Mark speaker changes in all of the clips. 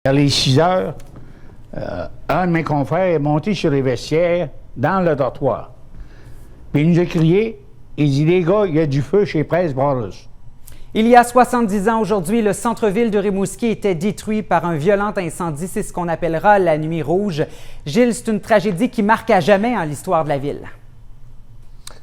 Speaker 1: Vers les 6 heures, un de mes confrères est monté sur les vestiaires dans le dortoir. Puis il nous a crié, il dit « Les gars, il y a du feu chez Price Brothers ».
Speaker 2: Il y a 70 ans aujourd'hui, le centre-ville de Rimouski était détruit par un violent incendie. C'est ce qu'on appellera la Nuit rouge. Gilles, c'est une tragédie qui marque à jamais l'histoire de la ville.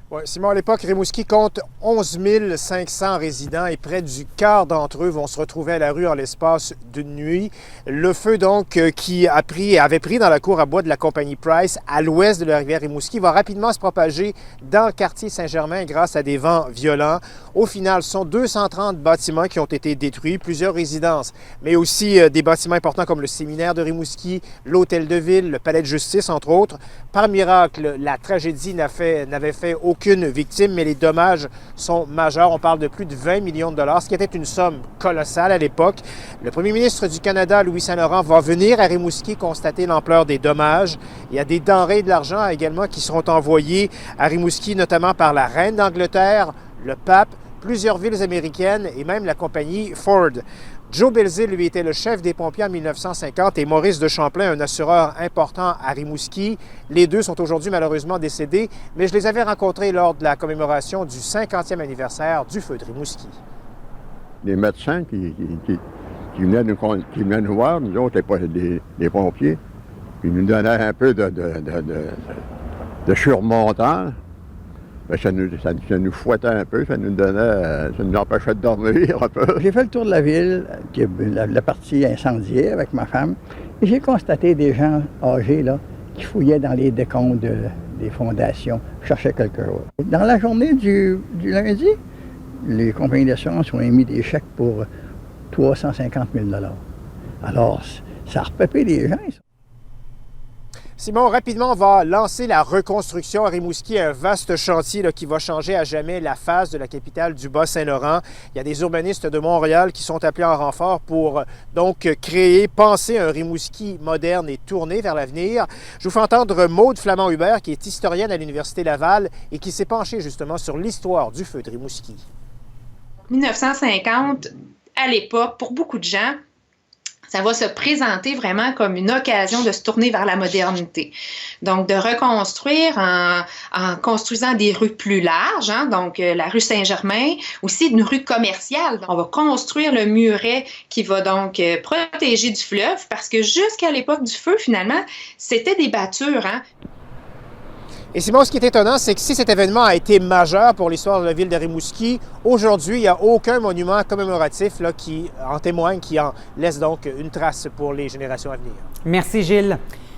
Speaker 3: Oui, Simon, à l'époque, Rimouski compte 11 500 résidents et près du quart d'entre eux vont se retrouver à la rue en l'espace d'une nuit. Le feu, donc, qui avait pris dans la cour à bois de la compagnie Price à l'ouest de la rivière Rimouski, va rapidement se propager dans le quartier Saint-Germain grâce à des vents violents. Au final, ce sont 230 bâtiments qui ont été détruits, plusieurs résidences, mais aussi des bâtiments importants comme le séminaire de Rimouski, l'hôtel de ville, le palais de justice, entre autres. Par miracle, la tragédie n'avait fait aucune victime, mais les dommages sont majeurs. On parle de plus de 20 millions de dollars, ce qui était une somme colossale à l'époque. Le premier ministre du Canada, Louis Saint-Laurent, va venir à Rimouski constater l'ampleur des dommages. Il y a des denrées et de l'argent également qui seront envoyés à Rimouski, notamment par la reine d'Angleterre, le pape, plusieurs villes américaines et même la compagnie Ford. Joe Belzile, lui, était le chef des pompiers en 1950 et Maurice de Champlain, un assureur important à Rimouski. Les deux sont aujourd'hui malheureusement décédés, mais je les avais rencontrés lors de la commémoration du 50e anniversaire du feu de Rimouski.
Speaker 4: Les médecins qui venaient nous voir, nous autres, les pompiers, ils nous donnaient un peu de surmontant. Bien, ça nous fouettait un peu, ça nous empêchait de dormir un peu.
Speaker 5: J'ai fait le tour de la ville, la partie incendiée avec ma femme, et j'ai constaté des gens âgés là, qui fouillaient dans les décombres des fondations, cherchaient quelque chose. Dans la journée du lundi, les compagnies d'assurance ont émis des chèques pour 350 000 $. Alors, ça a repeuplé les gens, ça.
Speaker 3: Simon, rapidement, on va lancer la reconstruction à Rimouski, un vaste chantier là, qui va changer à jamais la face de la capitale du Bas-Saint-Laurent. Il y a des urbanistes de Montréal qui sont appelés en renfort pour donc penser un Rimouski moderne et tourné vers l'avenir. Je vous fais entendre Maude Flamand-Hubert, qui est historienne à l'Université Laval et qui s'est penchée justement sur l'histoire du feu de Rimouski.
Speaker 6: 1950, à l'époque, pour beaucoup de gens, ça va se présenter vraiment comme une occasion de se tourner vers la modernité. Donc, de reconstruire en construisant des rues plus larges, donc la rue Saint-Germain, aussi une rue commerciale. On va construire le muret qui va donc protéger du fleuve parce que jusqu'à l'époque du feu, finalement, c'était des battures.
Speaker 3: Et Simon, ce qui est étonnant, c'est que si cet événement a été majeur pour l'histoire de la ville de Rimouski, aujourd'hui, il n'y a aucun monument commémoratif là, qui en témoigne, qui en laisse donc une trace pour les générations à venir.
Speaker 2: Merci, Gilles.